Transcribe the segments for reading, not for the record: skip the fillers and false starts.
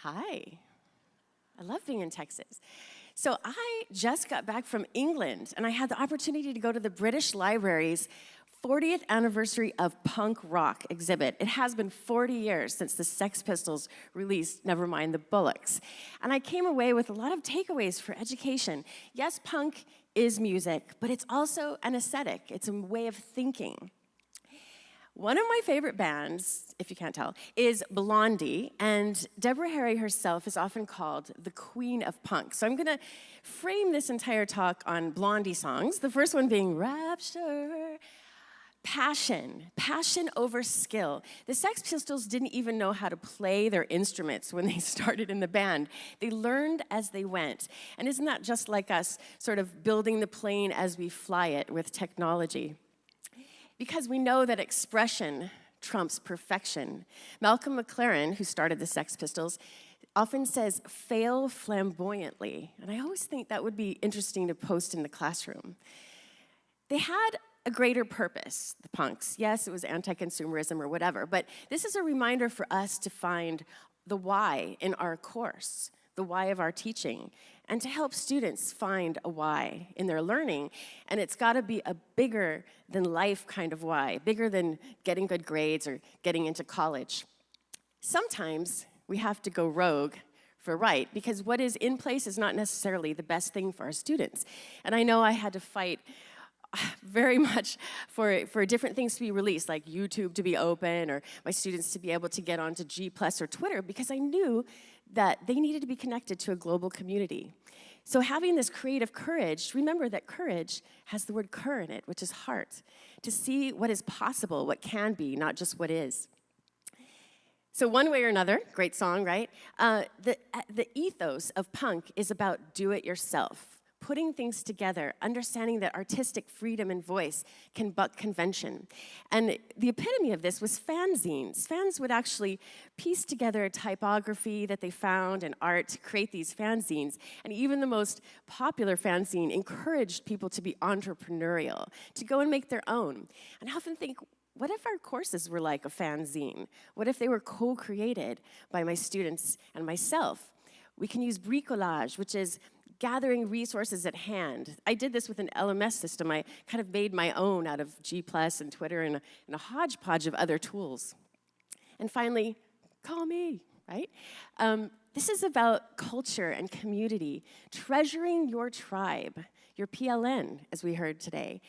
Hi. I love being in Texas. So I just got back from England, and I had the opportunity to go to the British Library's 40th anniversary of punk rock exhibit. It has been 40 years since the Sex Pistols released Nevermind the Bollocks. And I came away with a lot of takeaways for education. Yes, punk is music, but it's also an aesthetic. It's a way of thinking. One of my favorite bands, if you can't tell, is Blondie, and Deborah Harry herself is often called the queen of punk. So I'm gonna frame this entire talk on Blondie songs, the first one being Rapture. Passion over skill. The Sex Pistols didn't even know how to play their instruments when they started in the band. They learned as they went. And isn't that just like us, sort of building the plane as we fly it with technology? Because we know that expression trumps perfection. Malcolm McLaren, who started the Sex Pistols, often says, fail flamboyantly. And I always think that would be interesting to post in the classroom. They had a greater purpose, the punks. Yes, it was anti-consumerism or whatever, but this is a reminder for us to find the why in our course, the why of our teaching, and to help students find a why in their learning. And it's gotta be a bigger than life kind of why, bigger than getting good grades or getting into college. Sometimes we have to go rogue for right, because what is in place is not necessarily the best thing for our students. And I know I had to fight very much for different things to be released, like YouTube to be open, or my students to be able to get onto G+ or Twitter, because I knew that they needed to be connected to a global community. So having this creative courage, remember that courage has the word cur in it, which is heart, to see what is possible, what can be, not just what is. So one way or another, great song, right? The ethos of punk is about do it yourself. Putting things together, understanding that artistic freedom and voice can buck convention. And the epitome of this was fanzines. Fans would actually piece together a typography that they found and art to create these fanzines. And even the most popular fanzine encouraged people to be entrepreneurial, to go and make their own. And I often think, what if our courses were like a fanzine? What if they were co-created by my students and myself? We can use bricolage, which is gathering resources at hand. I did this with an LMS system. I kind of made my own out of G+ and Twitter and a hodgepodge of other tools. And finally, call me, right? This is about culture and community, treasuring your tribe, your PLN, as we heard today,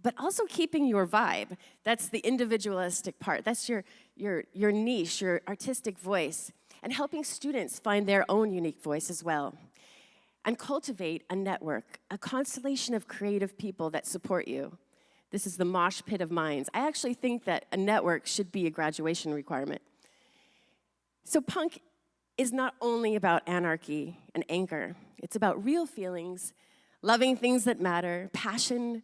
but also keeping your vibe. That's the individualistic part. That's your niche, your artistic voice, and helping students find their own unique voice as well. And cultivate a network, a constellation of creative people that support you. This is the mosh pit of minds. I actually think that a network should be a graduation requirement. So punk is not only about anarchy and anger. It's about real feelings, loving things that matter, passion,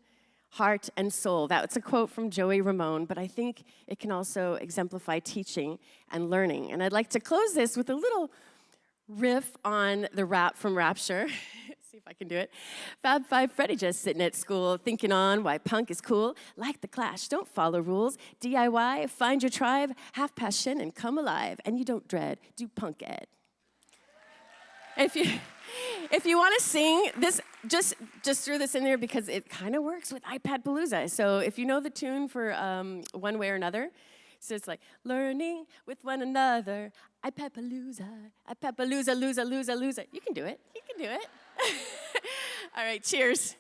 heart, and soul. That's a quote from Joey Ramone, but I think it can also exemplify teaching and learning. And I'd like to close this with a little riff on the rap from Rapture. See if I can do it. Fab Five Freddy just sitting at school thinking on why punk is cool. Like the Clash, don't follow rules. DIY, find your tribe, have passion and come alive. And you don't dread, do punk ed. If you want to sing this, just throw this in there because it kind of works with iPadpalooza. So if you know the tune for One Way or Another, so it's like, learning with one another, iPadpalooza, loser. You can do it. You can do it. All right, cheers.